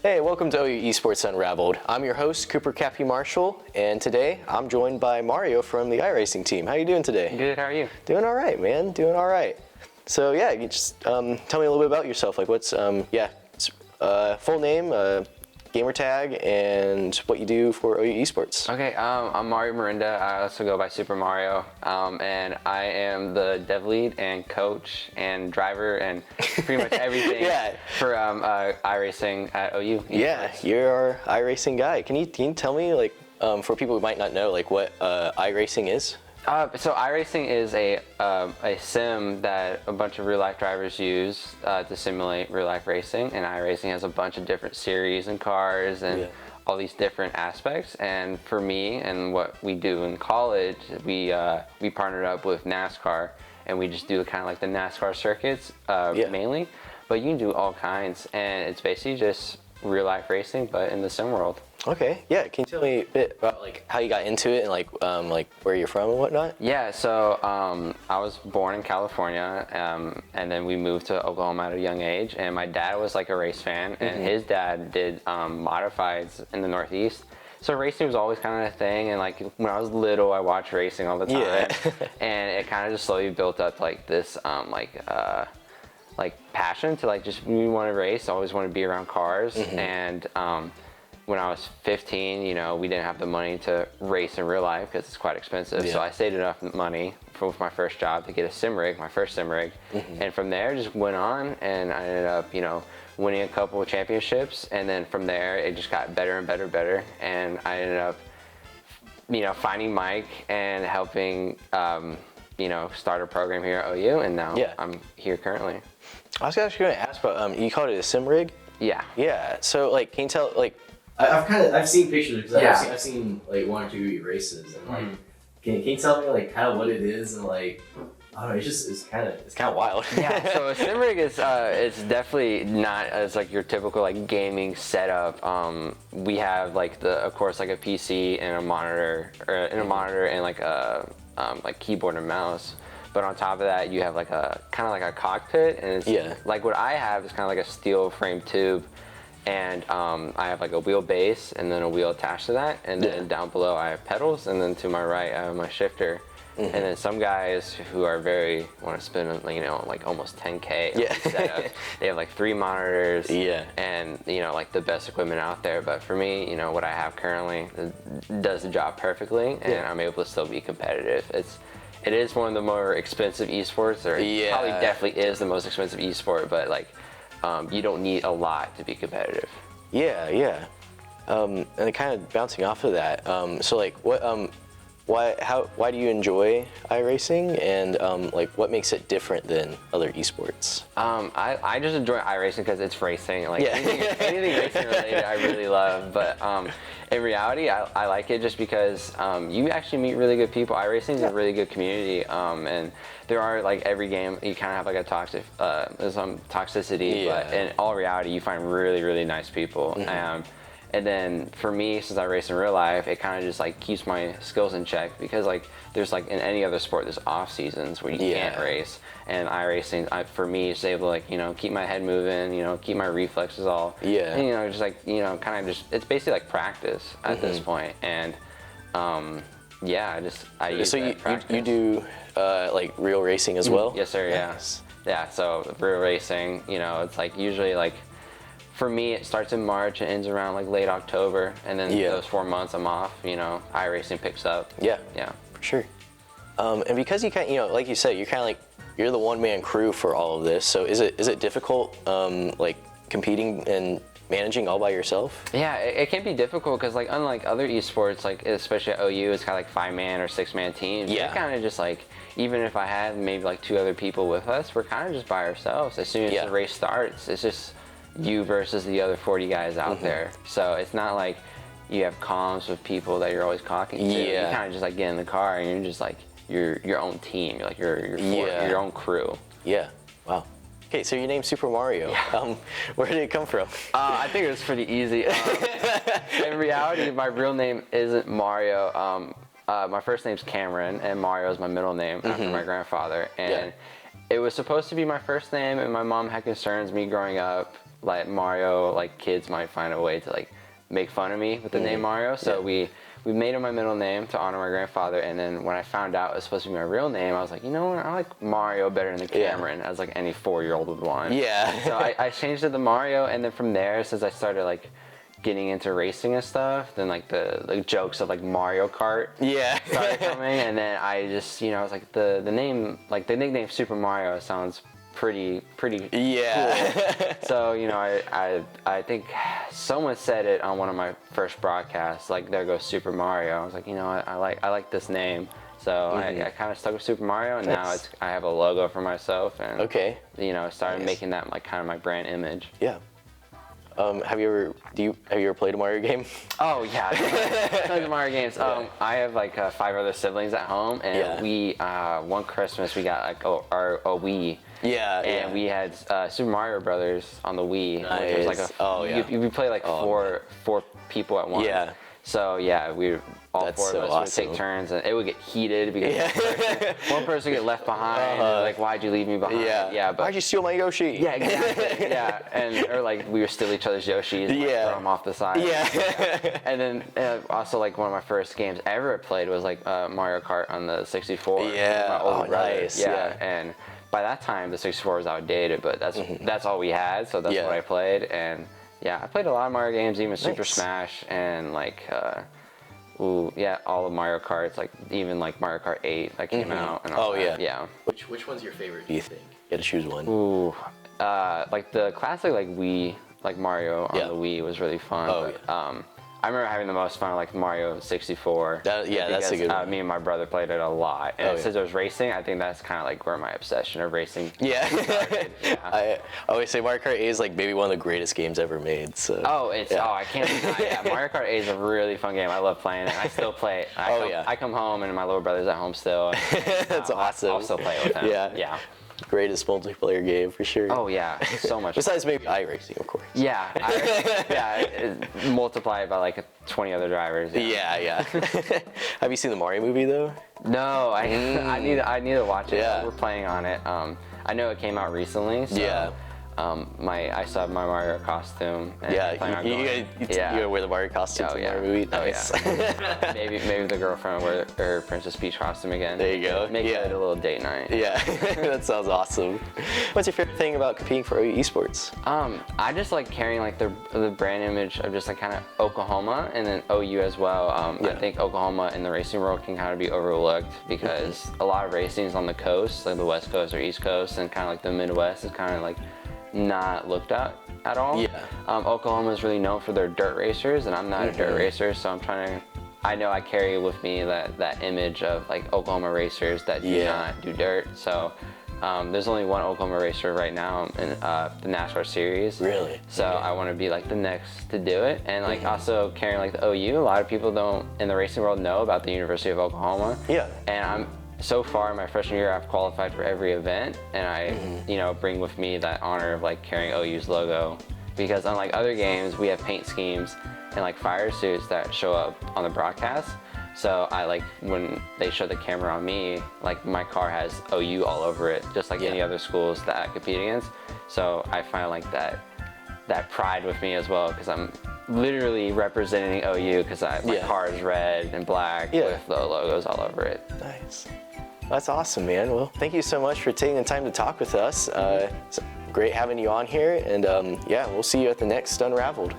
Hey, welcome to OU Esports Unraveled. I'm your host, Kappy Marhsall, and today I'm joined by Mario from the iRacing team. How you doing today? Good, how are you? Doing all right, man. Doing all right. So yeah, you just tell me a little bit about yourself. Like what's full name, gamer tag, and what you do for OU Esports. Okay, I'm Mario Merenda. I also go by Super Mario, and I am the dev lead and coach and driver and pretty much everything for iRacing at OU. Yeah, you're our iRacing guy. Can you tell me, like, for people who might not know, like what iRacing is? So iRacing is a sim that a bunch of real life drivers use to simulate real life racing, and iRacing has a bunch of different series and cars and all these different aspects. And for me and what we do in college, we partnered up with NASCAR, and we just do kind of like the NASCAR circuits mainly, but you can do all kinds, and it's basically just real life racing but in the sim world. Okay, yeah. Can you tell me a bit about like how you got into it and like where you're from and whatnot? Yeah, so I was born in California, and then we moved to Oklahoma at a young age. And my dad was like a race fan, and his dad did modifieds in the Northeast. So racing was always kind of a thing. And like when I was little, I watched racing all the time, and it kind of just slowly built up like this passion to like just we want to race. Always want to be around cars, and when I was 15, you know, we didn't have the money to race in real life because it's quite expensive. So I saved enough money for my first job to get a sim rig, my first sim rig. And from there, just went on, and I ended up, you know, winning a couple of championships. And then from there, it just got better and better and better. And I ended up, you know, finding Mike and helping, you know, start a program here at OU. And now I'm here currently. I was actually going to ask about, you called it a sim rig? Yeah. Yeah. So like, can you tell, like, I've seen pictures because I've seen like one or two races, and like can you tell me like kind of what it is, and like I don't know, it's kind of wild. Yeah, so a sim rig is it's definitely not as like your typical like gaming setup. We have like of course like a PC and a monitor and like a like keyboard and mouse. But on top of that, you have like a kind of like a cockpit, and it's like what I have is kind of like a steel frame tube. And I have like a wheel base and then a wheel attached to that, and then down below I have pedals, and then to my right I have my shifter. And then some guys who are want to spend, you know, like almost 10K on setup. They have like 3 monitors and, you know, like the best equipment out there. But for me, you know, what I have currently does the job perfectly, and I'm able to still be competitive. It is one of the more expensive esports, or it probably definitely is the most expensive esport, but like you don't need a lot to be competitive. Yeah. And kind of bouncing off of that, so like why do you enjoy iRacing, and like what makes it different than other esports? I just enjoy iRacing because it's racing. Like anything racing related, I really love. But in reality, I like it just because you actually meet really good people. iRacing is a really good community, and there are like every game you kind of have like a there's some toxicity, but in all reality, you find really nice people. And then for me, since I race in real life, it kind of just like keeps my skills in check, because like there's like in any other sport, there's off seasons where you can't race, and iRacing for me is able to like, you know, keep my head moving, you know, keep my reflexes all, and, you know, just like, you know, kind of just, it's basically like practice at this point. And I use so you do like real racing as well? Yes sir. Yeah, so real racing, you know, it's like usually like, for me, it starts in March and ends around like late October, and then those 4 months I'm off, you know, iRacing picks up. Yeah, for sure. And because you kind, you know, like you said, you're kind of like, you're the one-man crew for all of this. So is it difficult, like competing and managing all by yourself? Yeah, it can be difficult because like unlike other esports, like especially at OU, it's kind of like 5-man or 6-man teams. It's kind of just like, even if I had maybe like 2 other people with us, we're kind of just by ourselves. As soon as the race starts, it's just you versus the other 40 guys out there. So it's not like you have comms with people that you're always talking to. You kind of just like get in the car and you're just like your own team. You're like your own crew. Yeah. Wow. Okay, so your name's Super Mario. Where did it come from? I think it was pretty easy. In reality, my real name isn't Mario. My first name's Cameron, and Mario is my middle name after my grandfather. And it was supposed to be my first name, and my mom had concerns me growing up like Mario, like kids might find a way to like make fun of me with the name Mario. So we made it my middle name to honor my grandfather, and then when I found out it was supposed to be my real name, I was like, you know what, I like Mario better than Cameron, as like any 4-year-old would want. Yeah. So I changed it to Mario, and then from there, since I started like getting into racing and stuff, then like the jokes of like Mario Kart started coming, and then I just, I was like, the name, like the nickname Super Mario sounds pretty cool. So I think someone said it on one of my first broadcasts, like, there goes Super Mario. I was like, I like this name, so I kind of stuck with Super Mario, and now I have a logo for myself, and started making that like kind of my brand image. Yeah. Have you ever played a Mario game? Oh yeah, tons of Mario games. I have like 5 other siblings at home, and we one Christmas we got like a Wii. And we had Super Mario Brothers on the Wii. Nice. Which was like you play like four people at once. Yeah. So yeah, we all 4 of us would take turns, and it would get heated because one person would get left behind. And like, why'd you leave me behind? But why'd you steal my Yoshi? Yeah, exactly. And or like we would steal each other's Yoshis, and, like, throw them off the side. And then also like one of my first games ever I played was like Mario Kart on the 64. My older brother. Nice. And by that time the 64 was outdated, but that's all we had, so that's what I played. And yeah, I played a lot of Mario games, even Super Smash, and like all of Mario Karts, like even like Mario Kart 8 that came out. And all that. Which one's your favorite, do You think? You gotta choose one. Ooh, like the classic like Wii, like Mario on the Wii was really fun. I remember having the most fun like Mario 64. That's a good one. Me and my brother played it a lot, and since it was racing, I think that's kind of like where my obsession of racing started. I always say Mario Kart 8 is like maybe one of the greatest games ever made. So. I can't deny it. Mario Kart 8 is a really fun game. I love playing it. I still play it. I come home and my little brother's at home still. That's awesome. I'll still play it with him. Yeah. Greatest multiplayer game for sure. Oh yeah, so much. Besides maybe iRacing, of course. Yeah, multiply it by like 20 other drivers. Yeah. Have you seen the Mario movie though? No, I need to watch it. We're playing on it. I know it came out recently. So, I still have my Mario costume. And you gotta wear the Mario costume for the Mario movie. Nice. maybe the girlfriend will wear her Princess Peach costume again. There you go. Make it a little date night. Yeah, that sounds awesome. What's your favorite thing about competing for OU Esports? I just like carrying like the brand image of just like kind of Oklahoma and then OU as well. I think Oklahoma in the racing world can kind of be overlooked because a lot of racing is on the coast, like the West Coast or East Coast, and kind of like the Midwest is kind of like not looked at all. Oklahoma is really known for their dirt racers, and I'm not a dirt racer, so I know I carry with me that image of like Oklahoma racers that do not do dirt. So there's only one Oklahoma racer right now in the NASCAR series. Really? So I want to be like the next to do it, and like also carrying like the OU. A lot of people don't in the racing world know about the University of Oklahoma. And so far, my freshman year, I've qualified for every event, and I, bring with me that honor of like carrying OU's logo. Because unlike other games, we have paint schemes and like fire suits that show up on the broadcast. So I like when they show the camera on me, like my car has OU all over it, just like any other schools that I compete against. So I find like that pride with me as well, because I'm literally representing OU because my car is red and black with the logos all over it. Nice. That's awesome, man. Well, thank you so much for taking the time to talk with us. It's great having you on here, and we'll see you at the next Unraveled.